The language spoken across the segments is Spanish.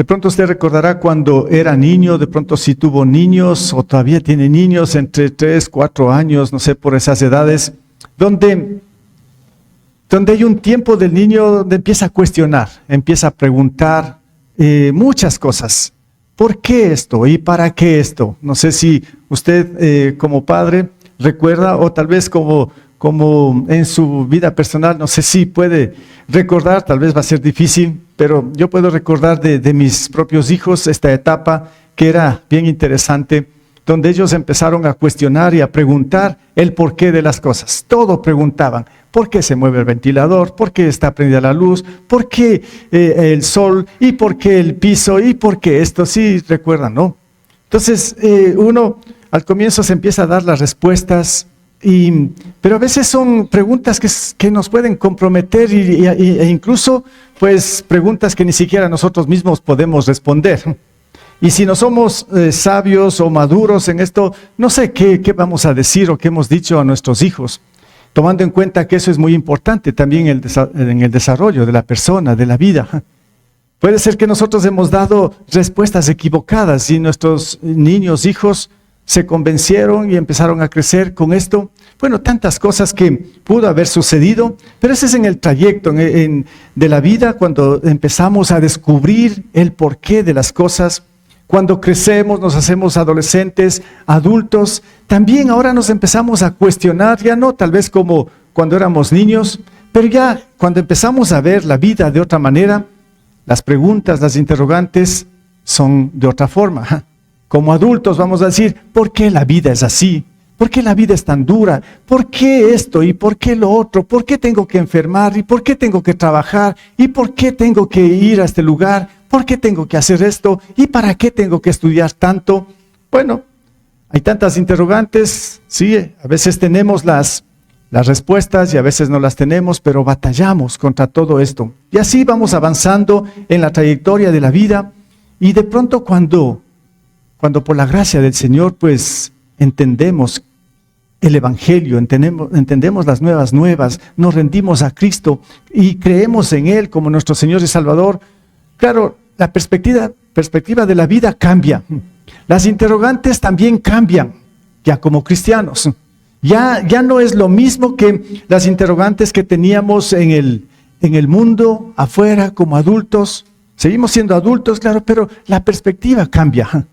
De pronto usted recordará cuando era niño, de pronto si tuvo niños o todavía tiene niños entre 3, 4 años, no sé, por esas edades, donde hay un tiempo del niño donde empieza a cuestionar, empieza a preguntar muchas cosas. ¿Por qué esto? ¿Y para qué esto? No sé si usted como padre recuerda, o tal vez como en su vida personal, no sé si puede recordar, tal vez va a ser difícil, pero yo puedo recordar de mis propios hijos esta etapa que era bien interesante, donde ellos empezaron a cuestionar y a preguntar el porqué de las cosas. Todo preguntaban. ¿Por qué se mueve el ventilador? ¿Por qué está prendida la luz? ¿Por qué el sol? ¿Y por qué el piso? ¿Y por qué esto? Sí, recuerdan, ¿no? Entonces, uno al comienzo se empieza a dar las respuestas, pero a veces son preguntas que nos pueden comprometer e incluso, pues, preguntas que ni siquiera nosotros mismos podemos responder. Y si no somos sabios o maduros en esto, no sé qué vamos a decir o qué hemos dicho a nuestros hijos, tomando en cuenta que eso es muy importante también en el desarrollo de la persona, de la vida. Puede ser que nosotros hemos dado respuestas equivocadas y nuestros niños, hijos, se convencieron y empezaron a crecer con esto. Bueno, tantas cosas que pudo haber sucedido, pero ese es en el trayecto de la vida, cuando empezamos a descubrir el porqué de las cosas. Cuando crecemos, nos hacemos adolescentes, adultos, también ahora nos empezamos a cuestionar, ya no tal vez como cuando éramos niños, pero ya cuando empezamos a ver la vida de otra manera, las preguntas, las interrogantes son de otra forma. Como adultos vamos a decir, ¿por qué la vida es así? ¿Por qué la vida es tan dura? ¿Por qué esto y por qué lo otro? ¿Por qué tengo que enfermar? ¿Y por qué tengo que trabajar? ¿Y por qué tengo que ir a este lugar? ¿Por qué tengo que hacer esto? ¿Y para qué tengo que estudiar tanto? Bueno, hay tantas interrogantes, sí, a veces tenemos las respuestas y a veces no las tenemos, pero batallamos contra todo esto. Y así vamos avanzando en la trayectoria de la vida, y de pronto cuando por la gracia del Señor, pues entendemos el Evangelio, entendemos las nuevas nuevas, nos rendimos a Cristo y creemos en Él como nuestro Señor y Salvador, claro, la perspectiva de la vida cambia. Las interrogantes también cambian, ya como cristianos. Ya no es lo mismo que las interrogantes que teníamos en el mundo, afuera, como adultos. Seguimos siendo adultos, claro, pero la perspectiva cambia.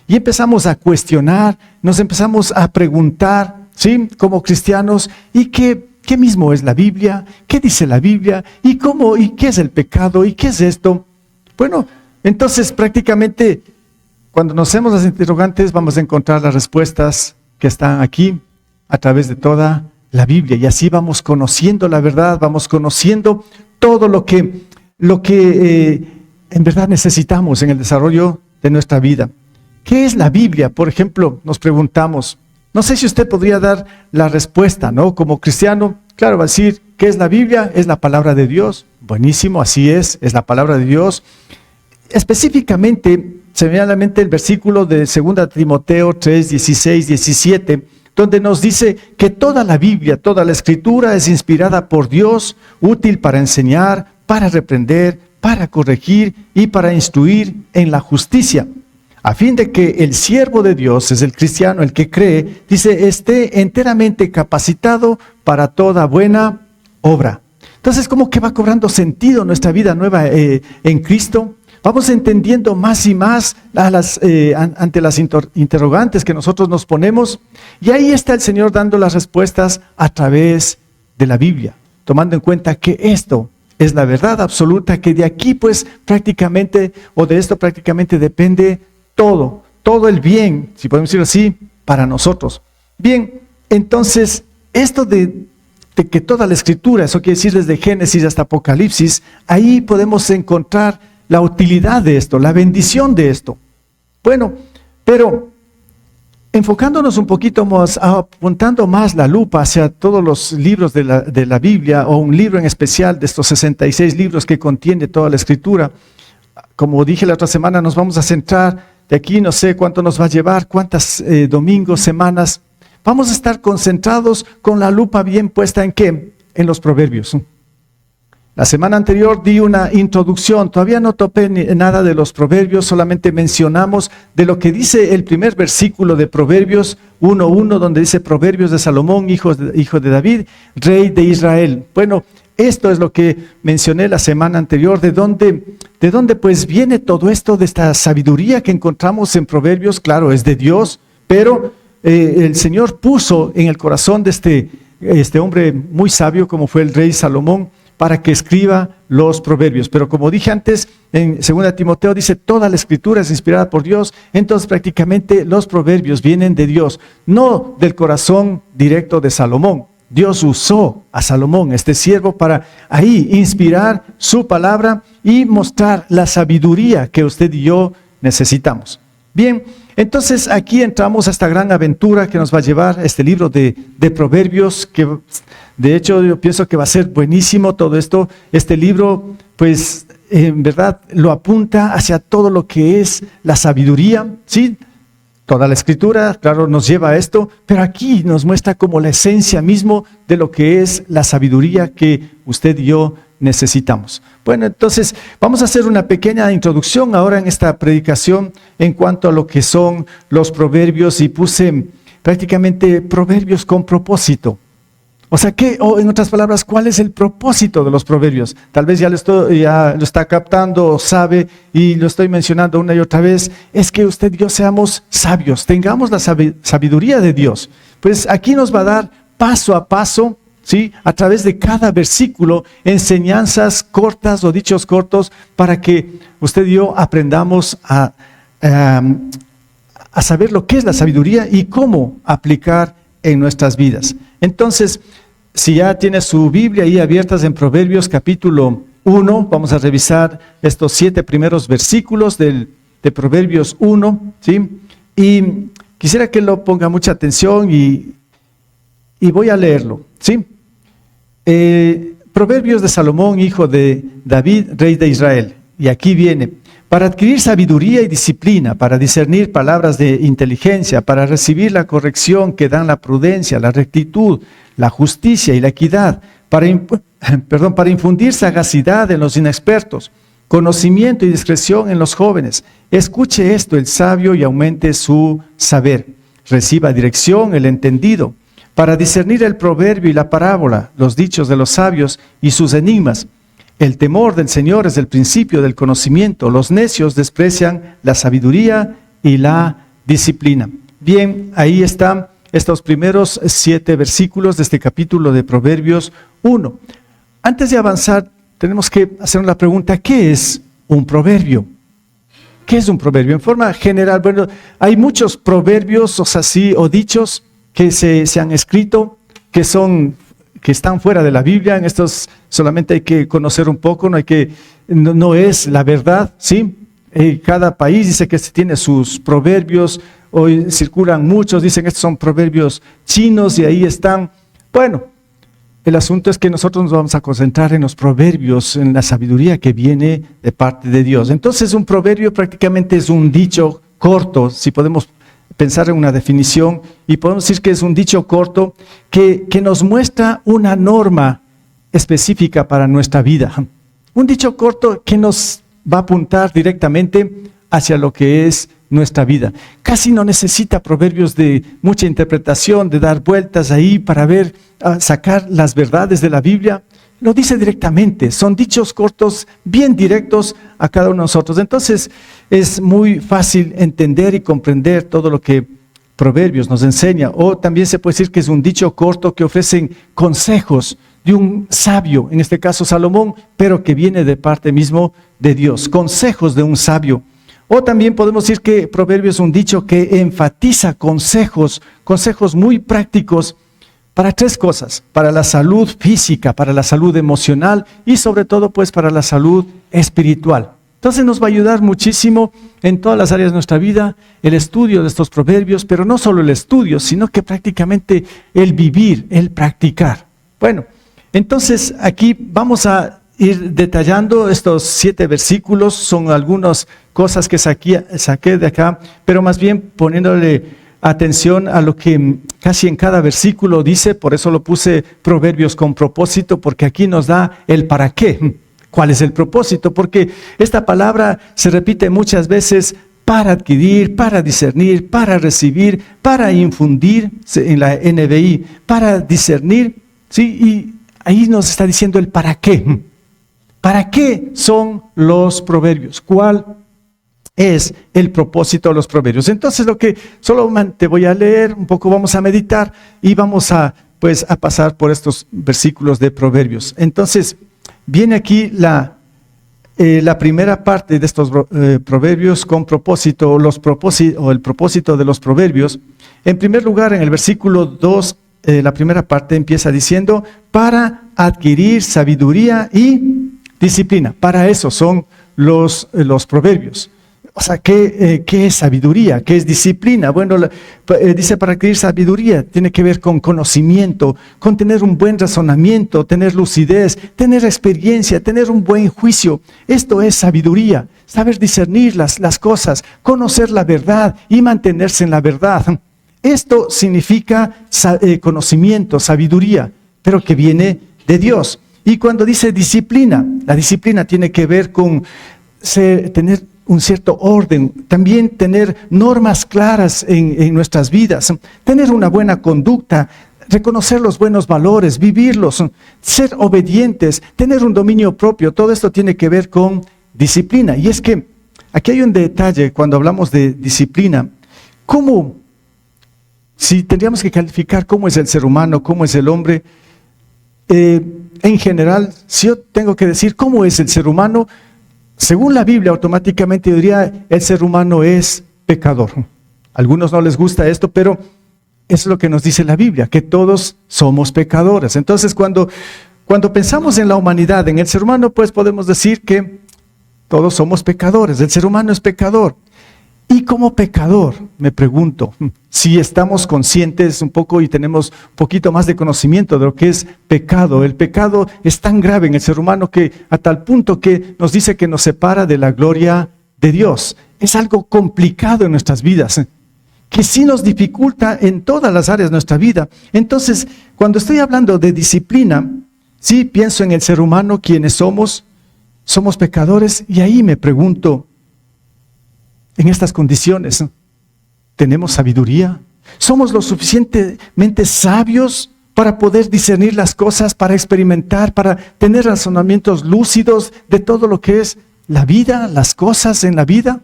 Y empezamos a cuestionar, nos empezamos a preguntar, ¿sí? Como cristianos, ¿y qué mismo es la Biblia? ¿Qué dice la Biblia? ¿Y cómo? ¿Y qué es el pecado? ¿Y qué es esto? Bueno, entonces prácticamente cuando nos hacemos las interrogantes vamos a encontrar las respuestas que están aquí a través de toda la Biblia. Y así vamos conociendo la verdad, vamos conociendo todo lo que en verdad necesitamos en el desarrollo de nuestra vida. ¿Qué es la Biblia? Por ejemplo, nos preguntamos, no sé si usted podría dar la respuesta, ¿no? Como cristiano, claro, va a decir, ¿qué es la Biblia? Es la palabra de Dios. Buenísimo, así es la palabra de Dios. Específicamente, se me viene a la mente el versículo de 2 Timoteo 3, 16, 17, donde nos dice que toda la Biblia, toda la Escritura es inspirada por Dios, útil para enseñar, para reprender, para corregir y para instruir en la justicia, a fin de que el siervo de Dios, es el cristiano, el que cree, dice, esté enteramente capacitado para toda buena obra. Entonces, como que va cobrando sentido nuestra vida nueva en Cristo. Vamos entendiendo más y más ante las interrogantes que nosotros nos ponemos. Y ahí está el Señor dando las respuestas a través de la Biblia, tomando en cuenta que esto es la verdad absoluta, que de aquí pues prácticamente, o de esto prácticamente depende todo el bien, si podemos decirlo así, para nosotros. Bien, entonces, esto de que toda la Escritura, eso quiere decir desde Génesis hasta Apocalipsis, ahí podemos encontrar la utilidad de esto, la bendición de esto. Bueno, pero enfocándonos un poquito más, apuntando más la lupa hacia todos los libros de la Biblia, o un libro en especial de estos 66 libros que contiene toda la Escritura, como dije la otra semana, nos vamos a centrar de aquí, no sé cuánto nos va a llevar, cuántos domingos, semanas. Vamos a estar concentrados con la lupa bien puesta ¿en qué? En los proverbios. La semana anterior di una introducción, todavía no topé nada de los proverbios, solamente mencionamos de lo que dice el primer versículo de Proverbios 1:1, donde dice Proverbios de Salomón, hijo de David, rey de Israel. Bueno, esto es lo que mencioné la semana anterior, de dónde pues viene todo esto, de esta sabiduría que encontramos en Proverbios. Claro, es de Dios, pero el Señor puso en el corazón de este hombre muy sabio como fue el rey Salomón, para que escriba los proverbios. Pero como dije antes, en 2 Timoteo dice, toda la escritura es inspirada por Dios, entonces prácticamente los proverbios vienen de Dios, no del corazón directo de Salomón. Dios usó a Salomón, este siervo, para ahí inspirar su palabra y mostrar la sabiduría que usted y yo necesitamos. Bien, entonces aquí entramos a esta gran aventura que nos va a llevar este libro de Proverbios, que de hecho yo pienso que va a ser buenísimo todo esto. Este libro, pues en verdad lo apunta hacia todo lo que es la sabiduría, ¿sí? Toda la escritura, claro, nos lleva a esto, pero aquí nos muestra como la esencia mismo de lo que es la sabiduría que usted y yo necesitamos. Bueno, entonces vamos a hacer una pequeña introducción ahora en esta predicación en cuanto a lo que son los proverbios, y puse prácticamente proverbios con propósito. O sea, o en otras palabras, ¿cuál es el propósito de los proverbios? Tal vez ya lo está captando o sabe, y lo estoy mencionando una y otra vez, es que usted y yo seamos sabios, tengamos la sabiduría de Dios. Pues aquí nos va a dar paso a paso, ¿sí?, a través de cada versículo, enseñanzas cortas o dichos cortos, para que usted y yo aprendamos a saber lo que es la sabiduría y cómo aplicar en nuestras vidas. Entonces, si ya tiene su Biblia ahí abiertas en Proverbios capítulo 1, vamos a revisar estos 7 primeros versículos de Proverbios 1, ¿sí? Y quisiera que lo ponga mucha atención y voy a leerlo, ¿sí? Proverbios de Salomón, hijo de David, rey de Israel. Y aquí viene: para adquirir sabiduría y disciplina, para discernir palabras de inteligencia, para recibir la corrección que dan la prudencia, la rectitud, la justicia y la equidad, para infundir sagacidad en los inexpertos, conocimiento y discreción en los jóvenes. Escuche esto el sabio y aumente su saber. Reciba dirección el entendido, para discernir el proverbio y la parábola, los dichos de los sabios y sus enigmas. El temor del Señor es el principio del conocimiento. Los necios desprecian la sabiduría y la disciplina. Bien, ahí están estos primeros 7 versículos de este capítulo de Proverbios 1. Antes de avanzar, tenemos que hacer la pregunta: ¿qué es un proverbio? ¿Qué es un proverbio? En forma general, bueno, hay muchos proverbios, o dichos que se han escrito, que están fuera de la Biblia. En estos solamente hay que conocer un poco, no es la verdad, ¿sí? Cada país dice que tiene sus proverbios, hoy circulan muchos, dicen que estos son proverbios chinos y ahí están. Bueno, el asunto es que nosotros nos vamos a concentrar en los proverbios, en la sabiduría que viene de parte de Dios. Entonces, un proverbio prácticamente es un dicho corto, si podemos pensar en una definición, y podemos decir que es un dicho corto que nos muestra una norma específica para nuestra vida. Un dicho corto que nos va a apuntar directamente hacia lo que es nuestra vida. Casi no necesita proverbios de mucha interpretación, de dar vueltas ahí para sacar las verdades de la Biblia. Lo dice directamente, son dichos cortos, bien directos a cada uno de nosotros. Entonces es muy fácil entender y comprender todo lo que Proverbios nos enseña. O también se puede decir que es un dicho corto que ofrecen consejos de un sabio, en este caso Salomón, pero que viene de parte mismo de Dios, consejos de un sabio. O también podemos decir que Proverbios es un dicho que enfatiza consejos muy prácticos para 3 cosas: para la salud física, para la salud emocional y sobre todo pues para la salud espiritual. Entonces nos va a ayudar muchísimo en todas las áreas de nuestra vida el estudio de estos proverbios, pero no solo el estudio, sino que prácticamente el vivir, el practicar. Bueno, entonces aquí vamos a ir detallando estos 7 versículos. Son algunas cosas que saqué de acá, pero más bien poniéndole atención a lo que casi en cada versículo dice, por eso lo puse Proverbios con propósito, porque aquí nos da el para qué. ¿Cuál es el propósito? Porque esta palabra se repite muchas veces para adquirir, para discernir, para recibir, para infundir, en la NBI, para discernir, ¿sí? Y ahí nos está diciendo el para qué. ¿Para qué son los proverbios? ¿Cuál es el propósito de los proverbios? Entonces lo que solamente voy a leer, un poco vamos a meditar y vamos a pasar por estos versículos de proverbios. Entonces viene aquí la primera parte de estos proverbios con propósito, o el propósito de los proverbios. En primer lugar, en el versículo 2, la primera parte empieza diciendo, para adquirir sabiduría y disciplina. Para eso son los proverbios. O sea, ¿qué es sabiduría? ¿Qué es disciplina? Bueno, dice para adquirir sabiduría, tiene que ver con conocimiento, con tener un buen razonamiento, tener lucidez, tener experiencia, tener un buen juicio. Esto es sabiduría, saber discernir las cosas, conocer la verdad y mantenerse en la verdad. Esto significa conocimiento, sabiduría, pero que viene de Dios. Y cuando dice disciplina, la disciplina tiene que ver con tener un cierto orden, también tener normas claras en nuestras vidas, tener una buena conducta, reconocer los buenos valores, vivirlos, ser obedientes, tener un dominio propio. Todo esto tiene que ver con disciplina. Y es que aquí hay un detalle cuando hablamos de disciplina. Si tendríamos que calificar cómo es el ser humano, cómo es el hombre, en general, si yo tengo que decir cómo es el ser humano, según la Biblia, automáticamente diría, el ser humano es pecador. A algunos no les gusta esto, pero es lo que nos dice la Biblia, que todos somos pecadores. Entonces, cuando pensamos en la humanidad, en el ser humano, pues podemos decir que todos somos pecadores. El ser humano es pecador. Y como pecador, me pregunto, si estamos conscientes un poco y tenemos un poquito más de conocimiento de lo que es pecado. El pecado es tan grave en el ser humano que a tal punto que nos dice que nos separa de la gloria de Dios. Es algo complicado en nuestras vidas, que sí nos dificulta en todas las áreas de nuestra vida. Entonces, cuando estoy hablando de disciplina, sí pienso en el ser humano, quienes somos pecadores, y ahí me pregunto, en estas condiciones, ¿tenemos sabiduría? ¿Somos lo suficientemente sabios para poder discernir las cosas, para experimentar, para tener razonamientos lúcidos de todo lo que es la vida, las cosas en la vida?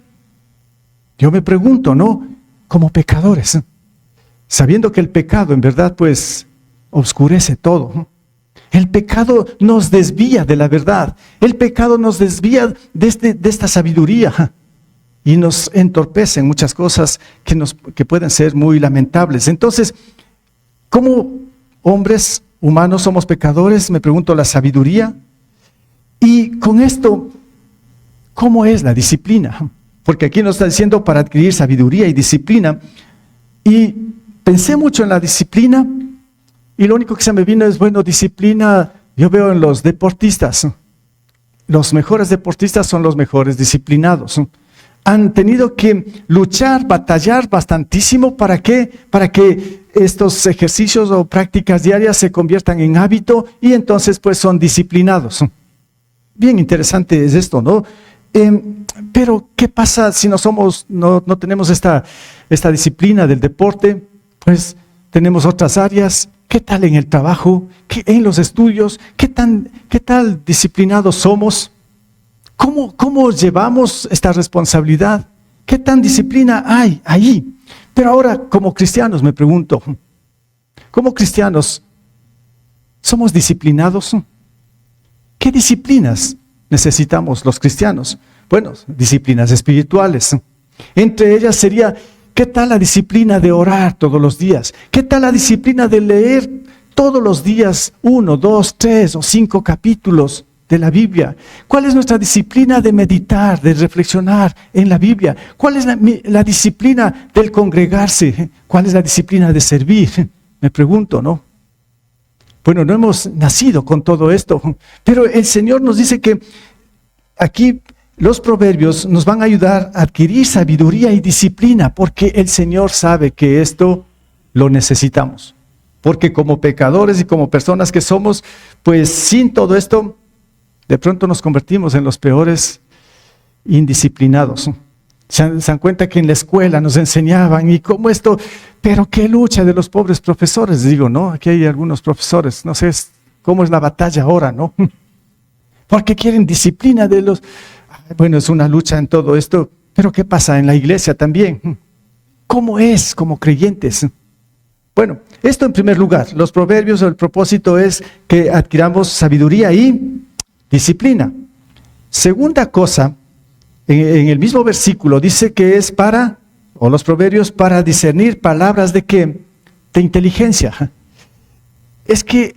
Yo me pregunto, ¿no? Como pecadores, sabiendo que el pecado en verdad pues oscurece todo. El pecado nos desvía de la verdad. El pecado nos desvía de esta sabiduría. Y nos entorpecen muchas cosas que pueden ser muy lamentables. Entonces, como hombres humanos somos pecadores, me pregunto la sabiduría. Y con esto, ¿cómo es la disciplina? Porque aquí nos está diciendo para adquirir sabiduría y disciplina. Y pensé mucho en la disciplina y lo único que se me vino es, bueno, disciplina, yo veo en los deportistas. Los mejores deportistas son los mejores disciplinados. Han tenido que luchar, batallar bastantísimo. ¿Para qué? Para que estos ejercicios o prácticas diarias se conviertan en hábito y entonces pues son disciplinados. Bien interesante es esto, ¿no? Pero ¿qué pasa si no tenemos esta disciplina del deporte? Pues tenemos otras áreas. ¿Qué tal en el trabajo? ¿En los estudios? ¿Qué tal disciplinados somos? ¿Cómo llevamos esta responsabilidad? ¿Qué tan disciplina hay ahí? Pero ahora, como cristianos, me pregunto, ¿como cristianos somos disciplinados? ¿Qué disciplinas necesitamos los cristianos? Bueno, disciplinas espirituales. Entre ellas sería, ¿qué tal la disciplina de orar todos los días? ¿Qué tal la disciplina de leer todos los días 1, 2, 3 o 5 capítulos de la Biblia? ¿Cuál es nuestra disciplina de meditar, de reflexionar en la Biblia? ¿Cuál es la disciplina del congregarse? ¿Cuál es la disciplina de servir? Me pregunto, ¿no? Bueno, no hemos nacido con todo esto, pero el Señor nos dice que aquí los proverbios nos van a ayudar a adquirir sabiduría y disciplina, porque el Señor sabe que esto lo necesitamos. Porque como pecadores y como personas que somos, pues sin todo esto, de pronto nos convertimos en los peores indisciplinados. Se dan cuenta que en la escuela nos enseñaban y cómo esto, pero qué lucha de los pobres profesores, digo, ¿no? Aquí hay algunos profesores, no sé cómo es la batalla ahora, ¿no? Porque quieren disciplina de los... Bueno, es una lucha en todo esto, pero ¿qué pasa en la iglesia también? ¿Cómo es como creyentes? Bueno, esto en primer lugar, los proverbios, el propósito es que adquiramos sabiduría y disciplina. Segunda cosa, en el mismo versículo dice que es los proverbios para discernir palabras de ¿qué? De inteligencia. Es que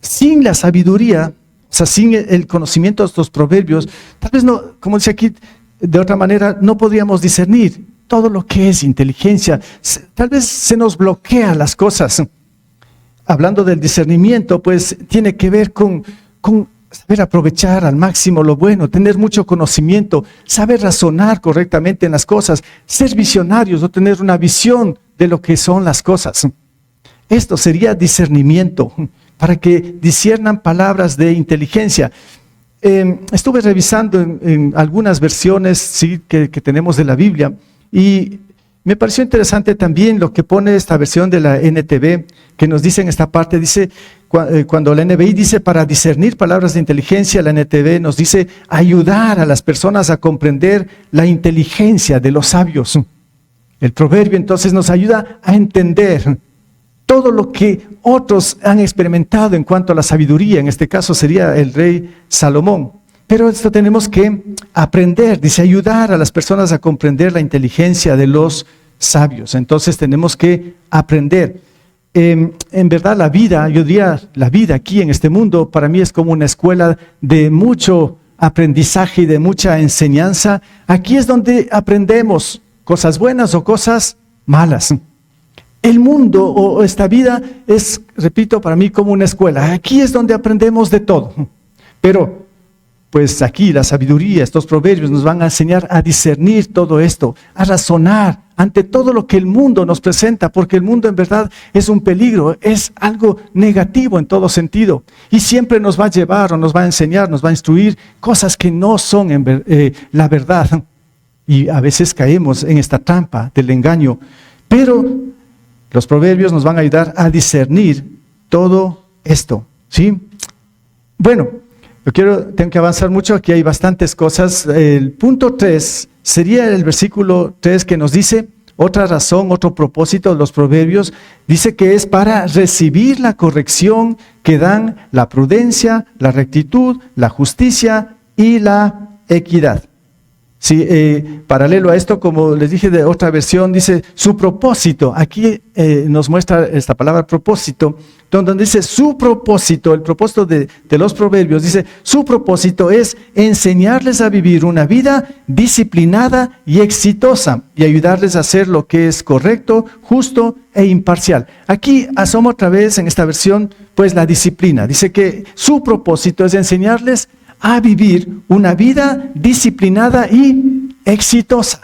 sin la sabiduría, o sea, sin el conocimiento de estos proverbios, tal vez no, como dice aquí, de otra manera, no podríamos discernir todo lo que es inteligencia. Tal vez se nos bloquean las cosas. Hablando del discernimiento, pues tiene que ver con saber aprovechar al máximo lo bueno, tener mucho conocimiento, saber razonar correctamente en las cosas, ser visionarios o tener una visión de lo que son las cosas. Esto sería discernimiento, para que disciernan palabras de inteligencia. Estuve revisando en algunas versiones sí, que tenemos de la Biblia y me pareció interesante también lo que pone esta versión de la NTV, que nos dice en esta parte, dice, cuando la NBI dice para discernir palabras de inteligencia, la NTV nos dice ayudar a las personas a comprender la inteligencia de los sabios. El proverbio entonces nos ayuda a entender todo lo que otros han experimentado en cuanto a la sabiduría, en este caso sería el rey Salomón. Pero esto tenemos que aprender, dice, ayudar a las personas a comprender la inteligencia de los sabios. Entonces tenemos que aprender. En verdad la vida, yo diría, la vida aquí en este mundo, para mí es como una escuela de mucho aprendizaje y de mucha enseñanza. Aquí es donde aprendemos cosas buenas o cosas malas. El mundo o esta vida es, repito, para mí como una escuela. Aquí es donde aprendemos de todo. Pero pues aquí la sabiduría, estos proverbios nos van a enseñar a discernir todo esto, a razonar ante todo lo que el mundo nos presenta, porque el mundo en verdad es un peligro, es algo negativo en todo sentido. Y siempre nos va a llevar o nos va a enseñar, nos va a instruir cosas que no son la verdad. Y a veces caemos en esta trampa del engaño. Pero los proverbios nos van a ayudar a discernir todo esto, ¿sí? Bueno, tengo que avanzar mucho, aquí hay bastantes cosas. El punto 3 sería el versículo 3 que nos dice otra razón, otro propósito de los proverbios. Dice que es para recibir la corrección que dan la prudencia, la rectitud, la justicia y la equidad. Sí, paralelo a esto, como les dije de otra versión, dice su propósito. Aquí nos muestra esta palabra propósito, donde dice su propósito, el propósito de los proverbios, dice su propósito es enseñarles a vivir una vida disciplinada y exitosa y ayudarles a hacer lo que es correcto, justo e imparcial. Aquí asoma otra vez en esta versión, pues la disciplina. Dice que su propósito es enseñarles a vivir una vida disciplinada y exitosa.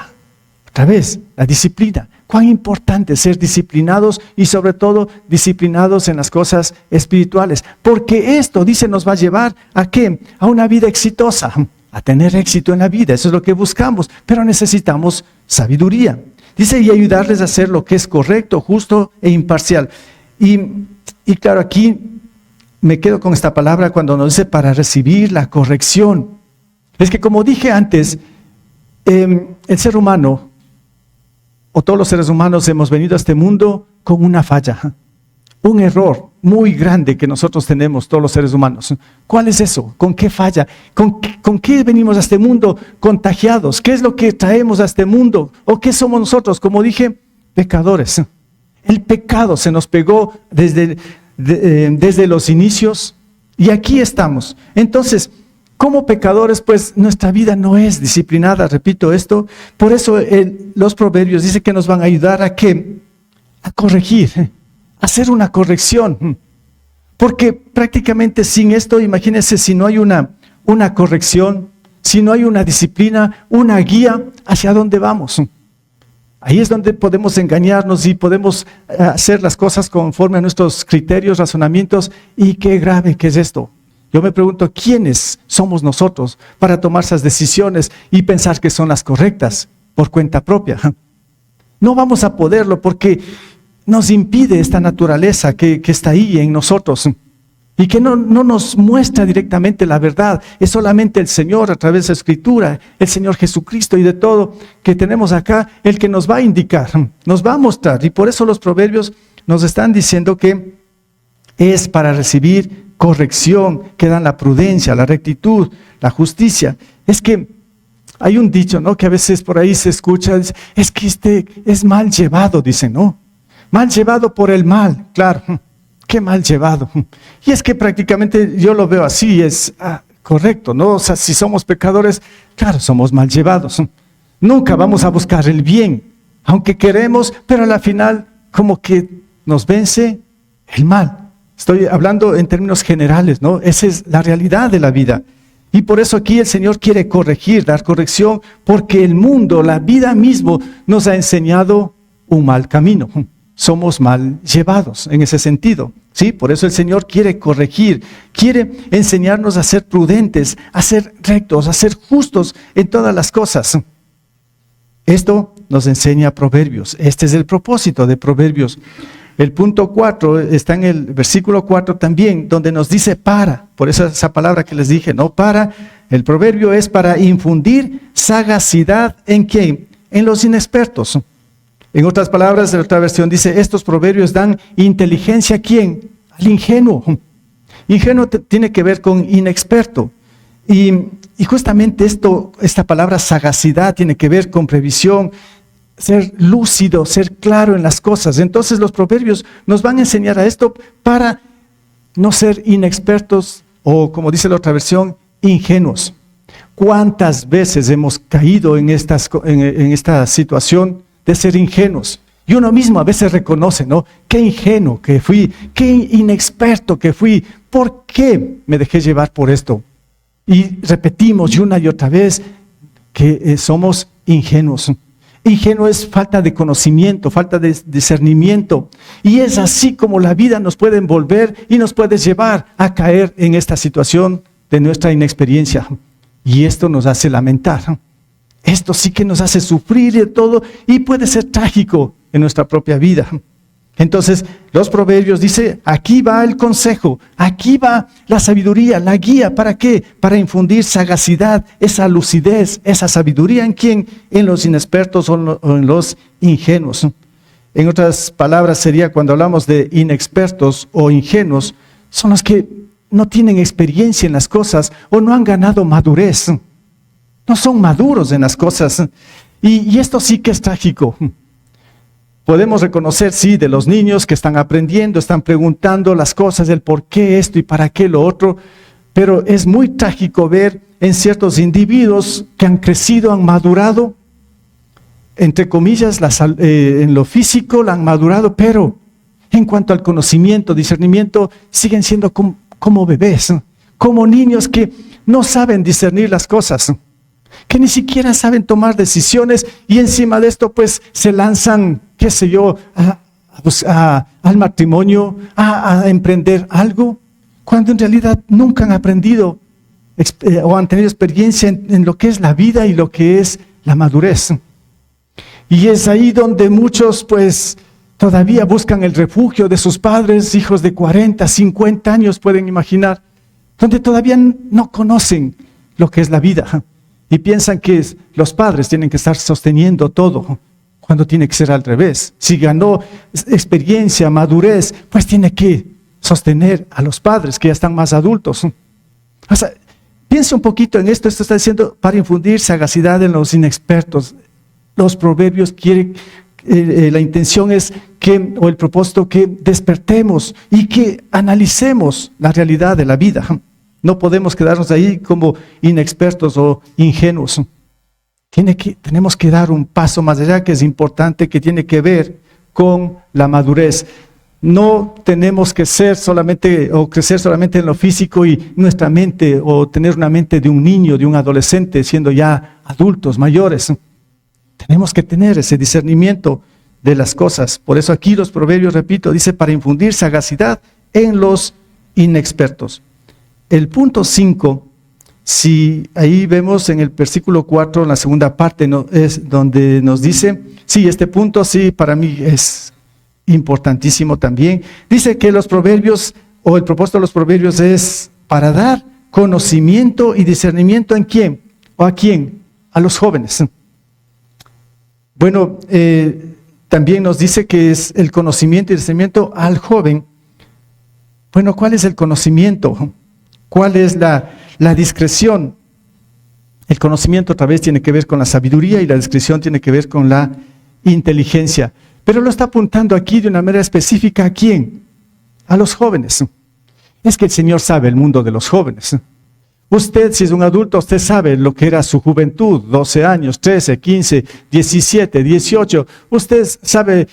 Otra vez, la disciplina. Cuán importante es ser disciplinados y sobre todo disciplinados en las cosas espirituales. Porque esto, dice, nos va a llevar ¿a qué? A una vida exitosa, a tener éxito en la vida. Eso es lo que buscamos, pero necesitamos sabiduría. Dice, y ayudarles a hacer lo que es correcto, justo e imparcial. Y claro, aquí me quedo con esta palabra cuando nos dice para recibir la corrección. Es que como dije antes, el ser humano, o todos los seres humanos hemos venido a este mundo con una falla, un error muy grande que nosotros tenemos, todos los seres humanos. ¿Cuál es eso? ¿Con qué falla? ¿Con qué venimos a este mundo contagiados? ¿Qué es lo que traemos a este mundo? ¿O qué somos nosotros? Como dije, pecadores. El pecado se nos pegó desde los inicios y aquí estamos. Entonces, como pecadores, pues nuestra vida no es disciplinada, repito esto. Por eso los proverbios dicen que nos van a ayudar a corregir, a hacer una corrección. Porque prácticamente sin esto, imagínense si no hay una corrección, si no hay una disciplina, una guía hacia dónde vamos. Ahí es donde podemos engañarnos y podemos hacer las cosas conforme a nuestros criterios, razonamientos. Y qué grave que es esto. Yo me pregunto, ¿quiénes somos nosotros para tomar esas decisiones y pensar que son las correctas por cuenta propia? No vamos a poderlo porque nos impide esta naturaleza que está ahí en nosotros y que no nos muestra directamente la verdad. Es solamente el Señor a través de la Escritura, el Señor Jesucristo y de todo que tenemos acá, el que nos va a indicar, nos va a mostrar. Y por eso los proverbios nos están diciendo que es para recibir corrección, que dan la prudencia, la rectitud, la justicia. Es que hay un dicho, ¿no?, que a veces por ahí se escucha, es que este es mal llevado, dicen, ¿no? Mal llevado por el mal, claro. Qué mal llevado. Y es que prácticamente yo lo veo así, es correcto, ¿no? O sea, si somos pecadores, claro, somos mal llevados. Nunca vamos a buscar el bien, aunque queremos, pero a la final como que nos vence el mal. Estoy hablando en términos generales, ¿no? Esa es la realidad de la vida. Y por eso aquí el Señor quiere corregir, dar corrección, porque el mundo, la vida mismo, nos ha enseñado un mal camino. Somos mal llevados en ese sentido, ¿sí? Por eso el Señor quiere corregir, quiere enseñarnos a ser prudentes, a ser rectos, a ser justos en todas las cosas. Esto nos enseña Proverbios. Este es el propósito de Proverbios. El punto 4 está en el versículo 4 también, donde nos dice para. Por eso esa palabra que les dije, ¿no? Para. El proverbio es para infundir sagacidad ¿en quién? En los inexpertos. En otras palabras, en otra versión dice, estos proverbios dan inteligencia ¿a quién? Al ingenuo. Ingenuo tiene que ver con inexperto. Y justamente esta palabra sagacidad tiene que ver con previsión, ser lúcido, ser claro en las cosas. Entonces los proverbios nos van a enseñar a esto para no ser inexpertos o, como dice la otra versión, ingenuos. ¿Cuántas veces hemos caído en esta situación de ser ingenuos? Y uno mismo a veces reconoce, ¿no? Qué ingenuo que fui, qué inexperto que fui. ¿Por qué me dejé llevar por esto? Y repetimos una y otra vez que somos ingenuos. Ingenuo es falta de conocimiento, falta de discernimiento. Y es así como la vida nos puede envolver y nos puede llevar a caer en esta situación de nuestra inexperiencia. Y esto nos hace lamentar. Esto sí que nos hace sufrir de todo y puede ser trágico en nuestra propia vida. Entonces, los proverbios dice, aquí va el consejo, aquí va la sabiduría, la guía. ¿Para qué? Para infundir sagacidad, esa lucidez, esa sabiduría. ¿En quién? En los inexpertos o en los ingenuos. En otras palabras sería cuando hablamos de inexpertos o ingenuos, son los que no tienen experiencia en las cosas o no han ganado madurez. No son maduros en las cosas. Y esto sí que es trágico. Podemos reconocer, sí, de los niños que están aprendiendo, están preguntando las cosas, el por qué esto y para qué lo otro. Pero es muy trágico ver en ciertos individuos que han crecido, han madurado, entre comillas, en lo físico, la han madurado, pero en cuanto al conocimiento, discernimiento, siguen siendo como bebés, como niños que no saben discernir las cosas, que ni siquiera saben tomar decisiones y encima de esto pues se lanzan, qué sé yo, al matrimonio, a emprender algo, cuando en realidad nunca han aprendido o han tenido experiencia en lo que es la vida y lo que es la madurez. Y es ahí donde muchos pues todavía buscan el refugio de sus padres, hijos de 40, 50 años pueden imaginar, donde todavía no conocen lo que es la vida. Y piensan que los padres tienen que estar sosteniendo todo, cuando tiene que ser al revés. Si ganó experiencia, madurez, pues tiene que sostener a los padres que ya están más adultos. O sea, piensa un poquito en esto. Esto está diciendo para infundir sagacidad en los inexpertos. Los proverbios quieren, la intención es que, o el propósito, que despertemos y que analicemos la realidad de la vida. No podemos quedarnos ahí como inexpertos o ingenuos. Tenemos que dar un paso más allá, que es importante, que tiene que ver con la madurez. No tenemos que ser solamente o crecer solamente en lo físico y nuestra mente o tener una mente de un niño, de un adolescente, siendo ya adultos, mayores. Tenemos que tener ese discernimiento de las cosas. Por eso aquí los proverbios, repito, dice para infundir sagacidad en los inexpertos. El punto 5, si ahí vemos en el versículo 4, en la segunda parte, ¿no? Es donde nos dice, sí, este punto sí para mí es importantísimo también. Dice que los proverbios, o el propósito de los proverbios es para dar conocimiento y discernimiento ¿en quién? ¿O a quién? A los jóvenes. Bueno, también nos dice que es el conocimiento y discernimiento al joven. Bueno, ¿cuál es el conocimiento? ¿Cuál es la discreción? El conocimiento otra vez tiene que ver con la sabiduría y la discreción tiene que ver con la inteligencia. Pero lo está apuntando aquí de una manera específica ¿a quién? A los jóvenes. Es que el Señor sabe el mundo de los jóvenes. Usted, si es un adulto, usted sabe lo que era su juventud, 12 años, 13, 15, 17, 18. Usted sabe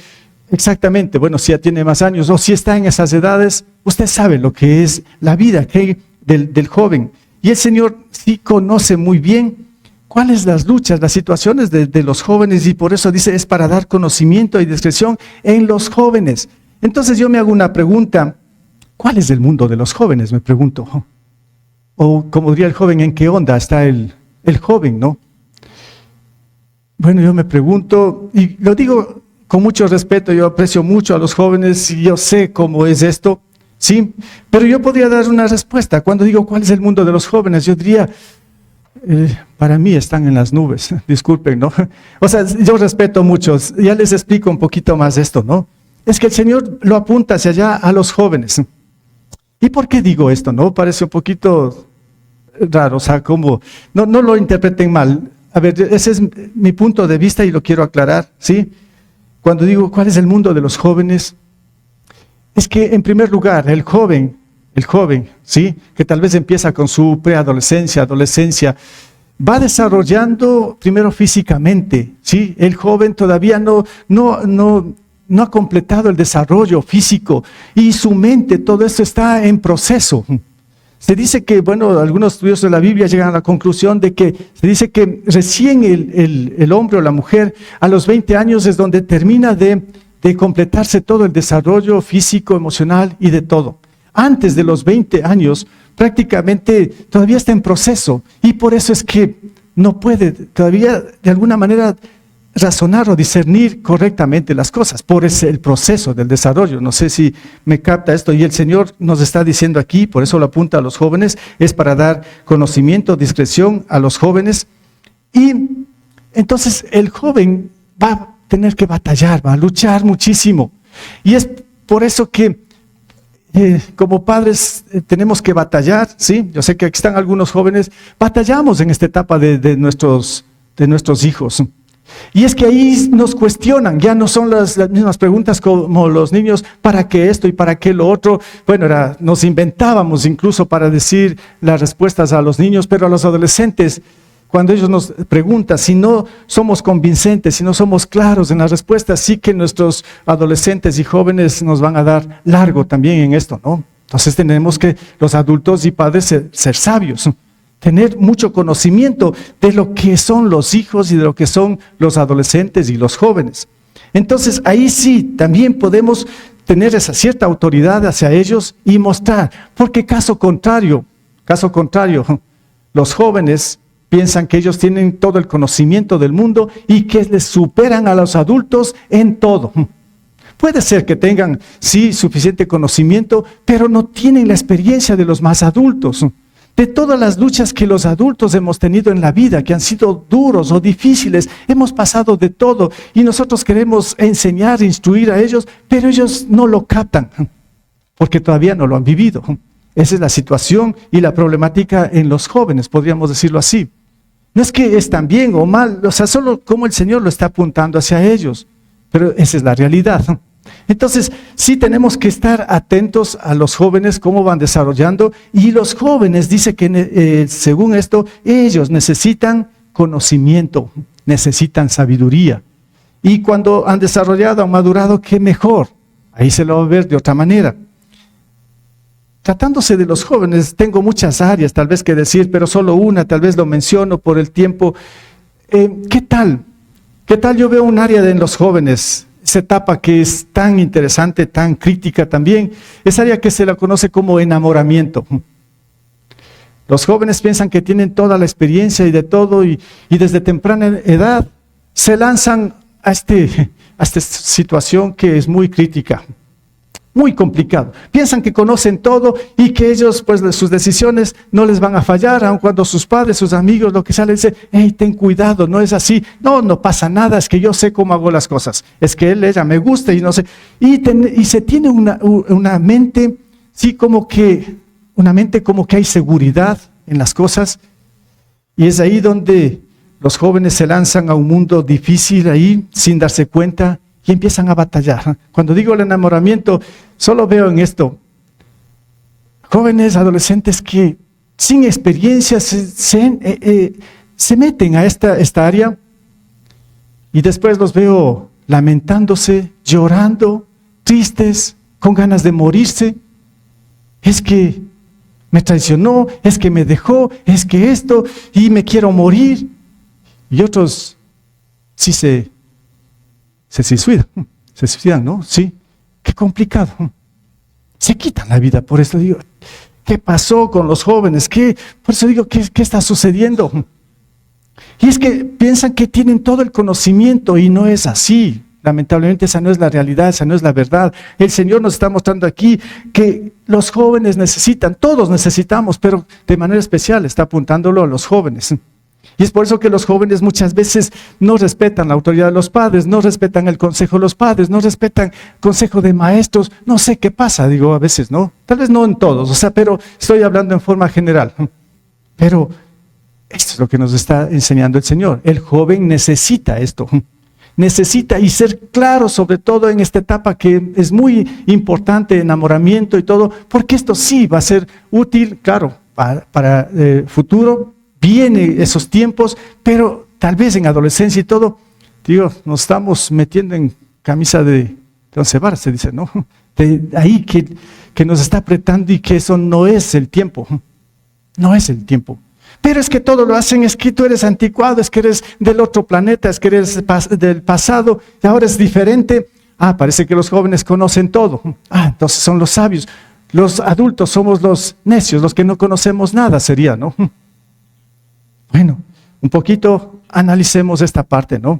exactamente, bueno, si ya tiene más años o si está en esas edades, usted sabe lo que es la vida del joven. Y el Señor sí conoce muy bien cuáles las luchas, las situaciones de los jóvenes, y por eso dice, es para dar conocimiento y discreción en los jóvenes. Entonces yo me hago una pregunta, ¿cuál es el mundo de los jóvenes? Me pregunto. O como diría el joven, ¿en qué onda está el joven, no? Bueno, yo me pregunto, y lo digo con mucho respeto, yo aprecio mucho a los jóvenes y yo sé cómo es esto, ¿sí? Pero yo podría dar una respuesta. Cuando digo, ¿cuál es el mundo de los jóvenes? Yo diría, para mí están en las nubes, disculpen, ¿no? O sea, yo respeto mucho, ya les explico un poquito más esto, ¿no? Es que el Señor lo apunta hacia allá a los jóvenes. ¿Y por qué digo esto, no? Parece un poquito raro, o sea, como, no lo interpreten mal. A ver, ese es mi punto de vista y lo quiero aclarar, ¿sí? Cuando digo, ¿cuál es el mundo de los jóvenes? Es que, en primer lugar, el joven, ¿sí? Que tal vez empieza con su preadolescencia, adolescencia, va desarrollando primero físicamente, ¿sí? El joven todavía no ha completado el desarrollo físico y su mente, todo esto está en proceso. Se dice que, bueno, algunos estudios de la Biblia llegan a la conclusión de que se dice que recién el hombre o la mujer a los 20 años es donde termina de completarse todo el desarrollo físico, emocional y de todo. Antes de los 20 años, prácticamente todavía está en proceso y por eso es que no puede todavía de alguna manera razonar o discernir correctamente las cosas, por el proceso del desarrollo. No sé si me capta esto, y el Señor nos está diciendo aquí, por eso lo apunta a los jóvenes, es para dar conocimiento, discreción a los jóvenes, y entonces el joven va a tener que batallar, va a luchar muchísimo, y es por eso que como padres tenemos que batallar, ¿sí? Yo sé que aquí están algunos jóvenes, batallamos en esta etapa de nuestros hijos. Y es que ahí nos cuestionan, ya no son las mismas preguntas como los niños, ¿para qué esto y para qué lo otro? Bueno, nos inventábamos incluso para decir las respuestas a los niños, pero a los adolescentes, cuando ellos nos preguntan, si no somos convincentes, si no somos claros en las respuestas, sí que nuestros adolescentes y jóvenes nos van a dar largo también en esto, ¿no? Entonces tenemos que los adultos y padres ser sabios, tener mucho conocimiento de lo que son los hijos y de lo que son los adolescentes y los jóvenes. Entonces ahí sí también podemos tener esa cierta autoridad hacia ellos y mostrar, porque caso contrario, los jóvenes piensan que ellos tienen todo el conocimiento del mundo y que les superan a los adultos en todo. Puede ser que tengan, sí, suficiente conocimiento, pero no tienen la experiencia de los más adultos. De todas las luchas que los adultos hemos tenido en la vida, que han sido duros o difíciles, hemos pasado de todo y nosotros queremos enseñar, instruir a ellos, pero ellos no lo captan, porque todavía no lo han vivido. Esa es la situación y la problemática en los jóvenes, podríamos decirlo así. No es que están bien o mal, o sea, solo como el Señor lo está apuntando hacia ellos, pero esa es la realidad. Entonces, sí tenemos que estar atentos a los jóvenes, cómo van desarrollando, y los jóvenes, dice que según esto, ellos necesitan conocimiento, necesitan sabiduría. Y cuando han desarrollado, han madurado, qué mejor, Ahí se lo va a ver de otra manera. Tratándose de los jóvenes, tengo muchas áreas tal vez que decir, pero solo una, tal vez lo menciono por el tiempo. ¿Qué tal? ¿Qué tal yo veo un área en los jóvenes? Esa etapa que es tan interesante, tan crítica también, esa área que se la conoce como enamoramiento. Los jóvenes piensan que tienen toda la experiencia y de todo, y desde temprana edad se lanzan a esta situación que es muy crítica, muy complicado. Piensan que conocen todo y que ellos, pues, sus decisiones no les van a fallar, aun cuando sus padres, sus amigos, lo que sea, les dicen, hey, ten cuidado, no es así, no pasa nada, es que yo sé cómo hago las cosas, es que ella me gusta y no sé. Y se tiene una mente, sí, una mente como que hay seguridad en las cosas, y es ahí donde los jóvenes se lanzan a un mundo difícil ahí, sin darse cuenta, y empiezan a batallar. Cuando digo el enamoramiento, solo veo en esto, jóvenes, adolescentes que sin experiencia se meten a esta área, y después los veo lamentándose, llorando, tristes, con ganas de morirse. Es que me traicionó, es que me dejó, es que esto, y me quiero morir. Y otros sí se suicidan, ¿no? Sí, qué complicado. Se quitan la vida. Por eso digo, ¿qué pasó con los jóvenes? Por eso digo, ¿qué está sucediendo? Y es que piensan que tienen todo el conocimiento y no es así. Lamentablemente esa no es la realidad, esa no es la verdad. El Señor nos está mostrando aquí que los jóvenes necesitan, todos necesitamos, pero de manera especial está apuntándolo a los jóvenes. Y es por eso que los jóvenes muchas veces no respetan la autoridad de los padres, no respetan el consejo de los padres, no respetan el consejo de maestros. No sé qué pasa, digo a veces, ¿no? Tal vez no en todos, pero estoy hablando en forma general. Pero esto es lo que nos está enseñando el Señor. El joven necesita esto. Necesita y ser claro, sobre todo en esta etapa que es muy importante, enamoramiento y todo, porque esto sí va a ser útil, claro, para el futuro. Vienen esos tiempos, pero tal vez en adolescencia y todo, digo, nos estamos metiendo en camisa de once varas, se dice, ¿no? De ahí que nos está apretando y que eso no es el tiempo, no es el tiempo. Pero es que todo lo hacen, es que tú eres anticuado, es que eres del otro planeta, es que eres del pasado, y ahora es diferente. Parece que los jóvenes conocen todo. Entonces son los sabios. Los adultos somos los necios, los que no conocemos nada, sería, ¿no? Bueno, un poquito analicemos esta parte, ¿no?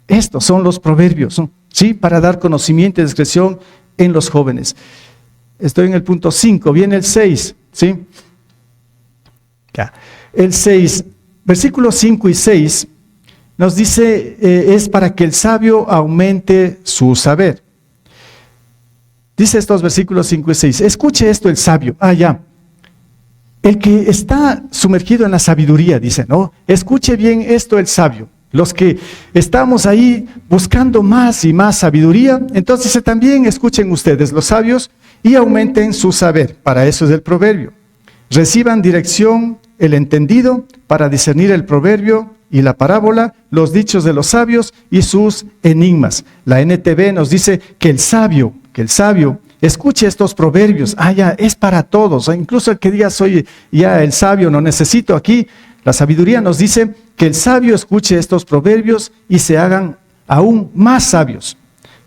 Estos son los proverbios, ¿no? ¿Sí? Para dar conocimiento y discreción en los jóvenes. Estoy en el punto 5, viene el 6, ¿sí? Ya. El 6, versículos 5 y 6, nos dice, es para que el sabio aumente su saber. Dice estos versículos 5 y 6, escuche esto el sabio, el que está sumergido en la sabiduría, dice, ¿no? Escuche bien esto el sabio. Los que estamos ahí buscando más y más sabiduría, entonces también escuchen ustedes, los sabios, y aumenten su saber. Para eso es el proverbio. Reciban dirección el entendido para discernir el proverbio y la parábola, los dichos de los sabios y sus enigmas. La NTV nos dice que el sabio escuche estos proverbios. Es para todos. Incluso el que diga soy ya el sabio, no necesito aquí. La sabiduría nos dice que el sabio escuche estos proverbios y se hagan aún más sabios.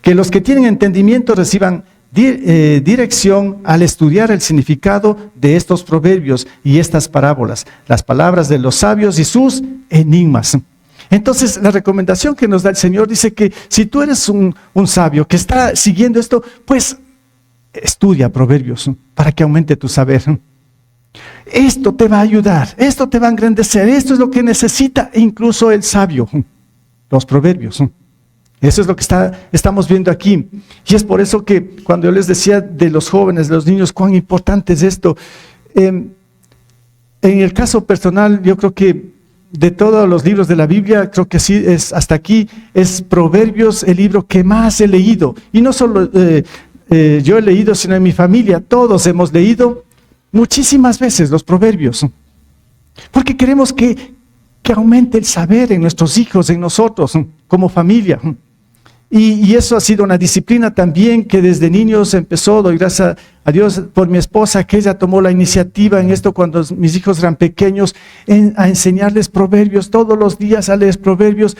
Que los que tienen entendimiento reciban dirección al estudiar el significado de estos proverbios y estas parábolas, las palabras de los sabios y sus enigmas. Entonces, la recomendación que nos da el Señor dice que si tú eres un sabio que está siguiendo esto, pues estudia proverbios para que aumente tu saber. Esto te va a ayudar, esto te va a engrandecer, esto es lo que necesita incluso el sabio, los proverbios. Eso es lo que estamos viendo aquí. Y es por eso que cuando yo les decía de los jóvenes, de los niños, cuán importante es esto. En el caso personal, yo creo que de todos los libros de la Biblia, creo que sí, hasta aquí es Proverbios el libro que más he leído. Y no solo yo he leído, sino en mi familia, todos hemos leído muchísimas veces los Proverbios. Porque queremos que aumente el saber en nuestros hijos, en nosotros, como familia. Y eso ha sido una disciplina también que desde niños empezó. Doy gracias a Dios por mi esposa, que ella tomó la iniciativa en esto cuando mis hijos eran pequeños, a enseñarles proverbios todos los días, a leer proverbios.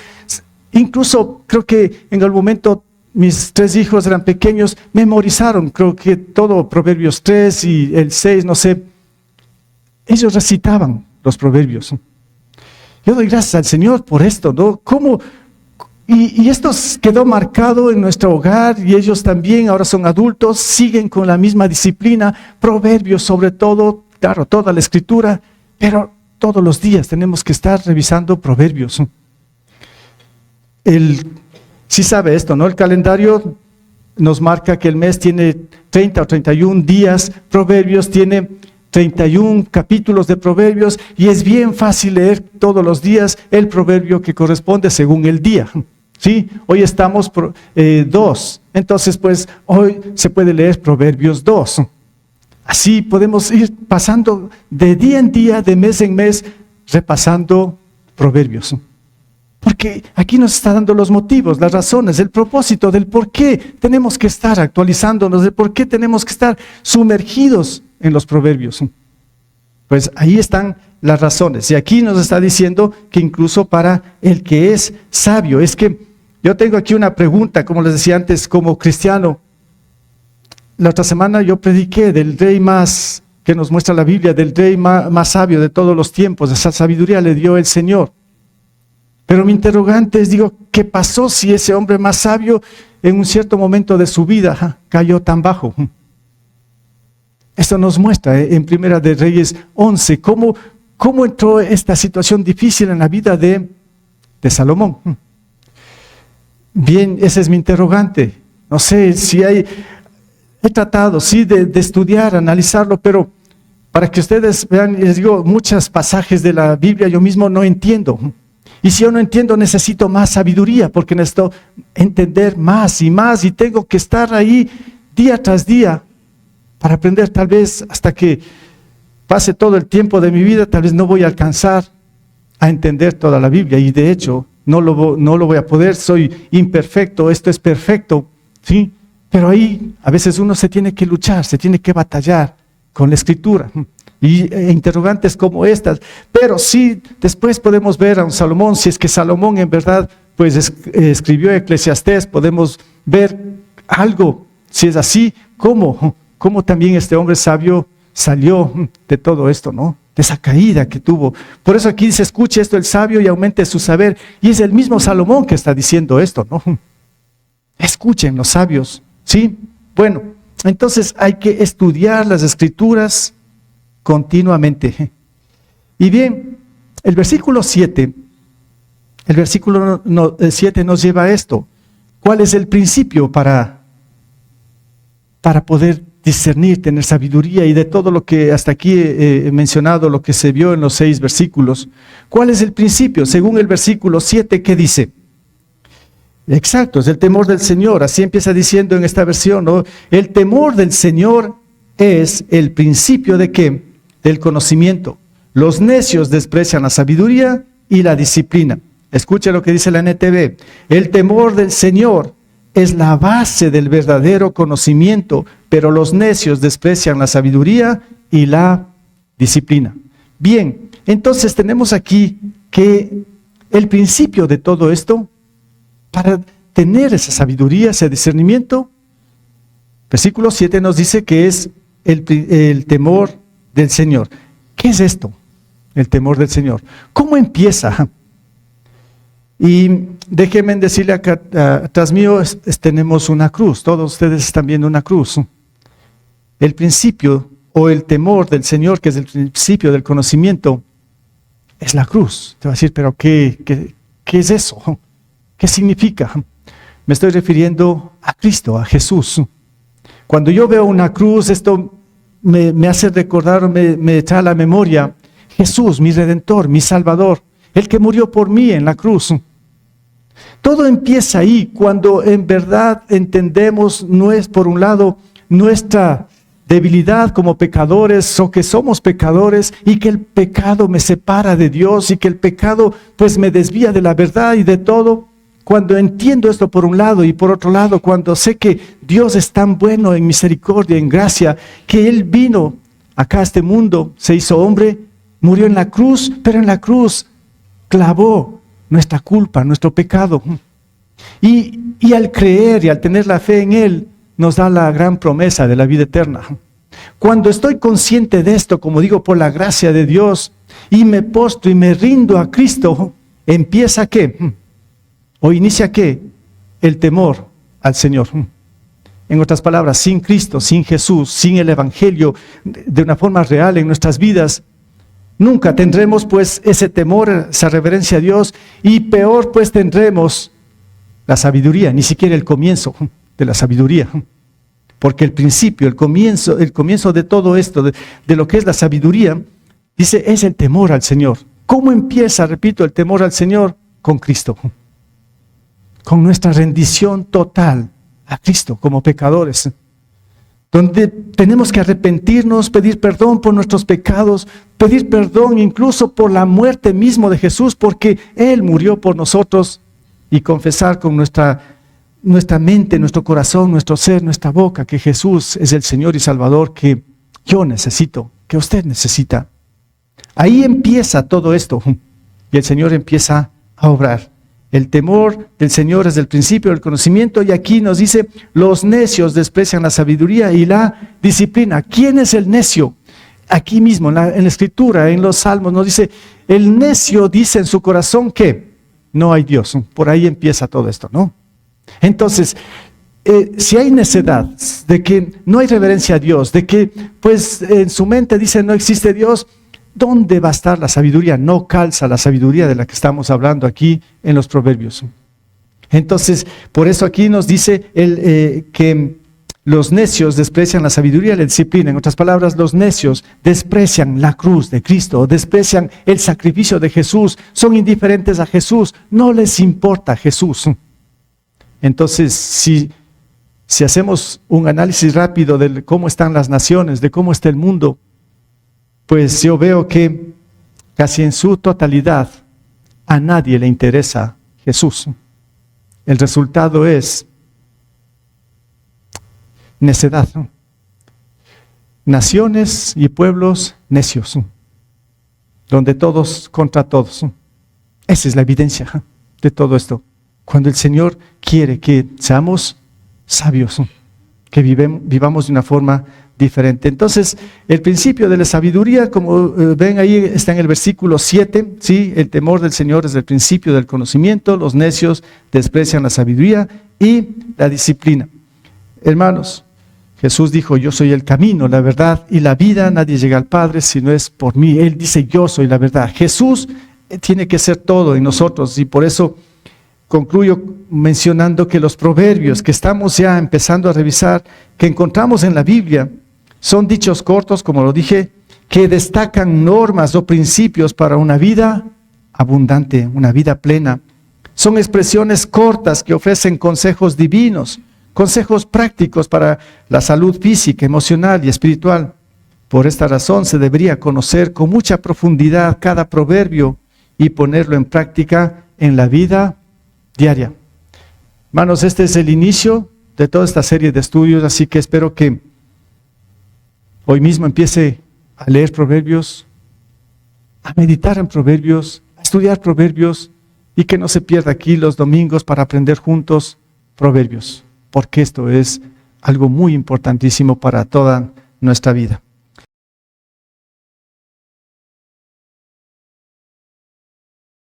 Incluso creo que en algún momento mis 3 hijos eran pequeños, memorizaron, creo que todo Proverbios 3 y el 6, no sé. Ellos recitaban los proverbios. Yo doy gracias al Señor por esto, ¿no? Y esto quedó marcado en nuestro hogar, y ellos también ahora son adultos, siguen con la misma disciplina, proverbios sobre todo, claro, toda la escritura, pero todos los días tenemos que estar revisando proverbios. Sí sabe esto, ¿no? El calendario nos marca que el mes tiene 30 o 31 días, Proverbios tiene 31 capítulos de Proverbios, y es bien fácil leer todos los días el proverbio que corresponde según el día. ¿Sí? Hoy estamos 2, entonces pues hoy se puede leer Proverbios 2. Así podemos ir pasando de día en día, de mes en mes, repasando proverbios. Porque aquí nos está dando los motivos, las razones, el propósito del por qué tenemos que estar actualizándonos, de por qué tenemos que estar sumergidos en los proverbios. Pues ahí están las razones. Y aquí nos está diciendo que incluso para el que es sabio. Es que yo tengo aquí una pregunta, como les decía antes, como cristiano. La otra semana yo prediqué del rey más, que nos muestra la Biblia, del rey más sabio de todos los tiempos. Esa sabiduría le dio el Señor. Pero mi interrogante es, digo, ¿qué pasó si ese hombre más sabio en un cierto momento de su vida cayó tan bajo? Esto nos muestra en Primera de Reyes 11, cómo entró esta situación difícil en la vida de Salomón. Bien, ese es mi interrogante. No sé si he tratado, sí, de estudiar, analizarlo, pero para que ustedes vean, les digo, muchos pasajes de la Biblia yo mismo no entiendo. Y si yo no entiendo, necesito más sabiduría, porque necesito entender más, y tengo que estar ahí día tras día para aprender. Tal vez hasta que pase todo el tiempo de mi vida, tal vez no voy a alcanzar a entender toda la Biblia, y de hecho no lo voy a poder, soy imperfecto, esto es perfecto, ¿sí? Pero ahí a veces uno se tiene que luchar, se tiene que batallar con la Escritura. Y interrogantes como estas, pero sí, después podemos ver a un Salomón, si es que Salomón en verdad pues escribió Eclesiastés, podemos ver algo, si es así, cómo también este hombre sabio salió de todo esto, ¿no? De esa caída que tuvo. Por eso aquí dice, escuche esto el sabio y aumente su saber, y es el mismo Salomón que está diciendo esto, ¿no? Escuchen los sabios, ¿sí? Bueno, entonces hay que estudiar las Escrituras continuamente. Y bien, el versículo 7 nos lleva a esto. ¿Cuál es el principio para poder discernir, tener sabiduría? Y de todo lo que hasta aquí he mencionado, lo que se vio en los 6 versículos, ¿cuál es el principio? Según el versículo 7, ¿qué dice? Exacto, es el temor del Señor. Así empieza diciendo en esta versión, ¿no? El temor del Señor es el principio ¿de qué? Del conocimiento. Los necios desprecian la sabiduría y la disciplina. Escucha lo que dice la NTV. El temor del Señor es la base del verdadero conocimiento, pero los necios desprecian la sabiduría y la disciplina. Bien, entonces tenemos aquí que el principio de todo esto, para tener esa sabiduría, ese discernimiento, versículo 7 nos dice que es el temor del Señor. ¿Qué es esto? El temor del Señor. ¿Cómo empieza? Y déjenme decirle acá, atrás mío tenemos una cruz. Todos ustedes están viendo una cruz. El principio o el temor del Señor, que es el principio del conocimiento, es la cruz. Te va a decir, pero ¿qué es eso? ¿Qué significa? Me estoy refiriendo a Cristo, a Jesús. Cuando yo veo una cruz, esto me hace recordar, me trae a la memoria Jesús, mi Redentor, mi Salvador, el que murió por mí en la cruz. Todo empieza ahí, cuando en verdad entendemos, no es por un lado nuestra debilidad como pecadores, o que somos pecadores, y que el pecado me separa de Dios, y que el pecado pues me desvía de la verdad y de todo. cuando entiendo esto por un lado y por otro lado, cuando sé que Dios es tan bueno en misericordia, en gracia, que Él vino acá a este mundo, se hizo hombre, murió en la cruz, pero en la cruz clavó nuestra culpa, nuestro pecado. Y al creer y al tener la fe en Él, nos da la gran promesa de la vida eterna. Cuando estoy consciente de esto, como digo, por la gracia de Dios, y me postro y me rindo a Cristo, empieza ¿qué? ¿O inicia qué? El temor al Señor. En otras palabras, sin Cristo, sin Jesús, sin el Evangelio, de una forma real en nuestras vidas, nunca tendremos pues ese temor, esa reverencia a Dios, y peor pues tendremos la sabiduría, ni siquiera el comienzo de la sabiduría. Porque el principio, el comienzo de todo esto, de lo que es la sabiduría, dice, es el temor al Señor. ¿Cómo empieza, repito, el temor al Señor? Con Cristo. Con nuestra rendición total a Cristo como pecadores. Donde tenemos que arrepentirnos, pedir perdón por nuestros pecados, pedir perdón incluso por la muerte mismo de Jesús, porque Él murió por nosotros, y confesar con nuestra mente, nuestro corazón, nuestro ser, nuestra boca, que Jesús es el Señor y Salvador que yo necesito, que usted necesita. Ahí empieza todo esto y el Señor empieza a obrar. El temor del Señor es el principio del conocimiento, y aquí nos dice, los necios desprecian la sabiduría y la disciplina. ¿Quién es el necio? Aquí mismo, en la Escritura, en los Salmos, nos dice, el necio dice en su corazón que no hay Dios. Por ahí empieza todo esto, ¿no? Entonces, si hay necedad de que no hay reverencia a Dios, de que pues en su mente dice no existe Dios, ¿dónde va a estar la sabiduría? No calza la sabiduría de la que estamos hablando aquí en los Proverbios. Entonces, por eso aquí nos dice que los necios desprecian la sabiduría y la disciplina. En otras palabras, los necios desprecian la cruz de Cristo, desprecian el sacrificio de Jesús, son indiferentes a Jesús, no les importa Jesús. Entonces, si hacemos un análisis rápido de cómo están las naciones, de cómo está el mundo, pues yo veo que casi en su totalidad a nadie le interesa Jesús. El resultado es necedad. Naciones y pueblos necios, donde todos contra todos. Esa es la evidencia de todo esto. Cuando el Señor quiere que seamos sabios, que vivamos de una forma diferente. Entonces, el principio de la sabiduría, como ven ahí, está en el versículo 7, ¿sí? El temor del Señor es el principio del conocimiento, los necios desprecian la sabiduría y la disciplina. Hermanos, Jesús dijo, yo soy el camino, la verdad y la vida, nadie llega al Padre si no es por mí. Él dice, yo soy la verdad. Jesús tiene que ser todo en nosotros, y por eso concluyo mencionando que los proverbios que estamos ya empezando a revisar, que encontramos en la Biblia, son dichos cortos, como lo dije, que destacan normas o principios para una vida abundante, una vida plena. Son expresiones cortas que ofrecen consejos divinos, consejos prácticos para la salud física, emocional y espiritual. Por esta razón se debería conocer con mucha profundidad cada proverbio y ponerlo en práctica en la vida diaria. Hermanos, este es el inicio de toda esta serie de estudios, así que espero que hoy mismo empiece a leer proverbios, a meditar en proverbios, a estudiar proverbios, y que no se pierda aquí los domingos para aprender juntos proverbios, porque esto es algo muy importantísimo para toda nuestra vida.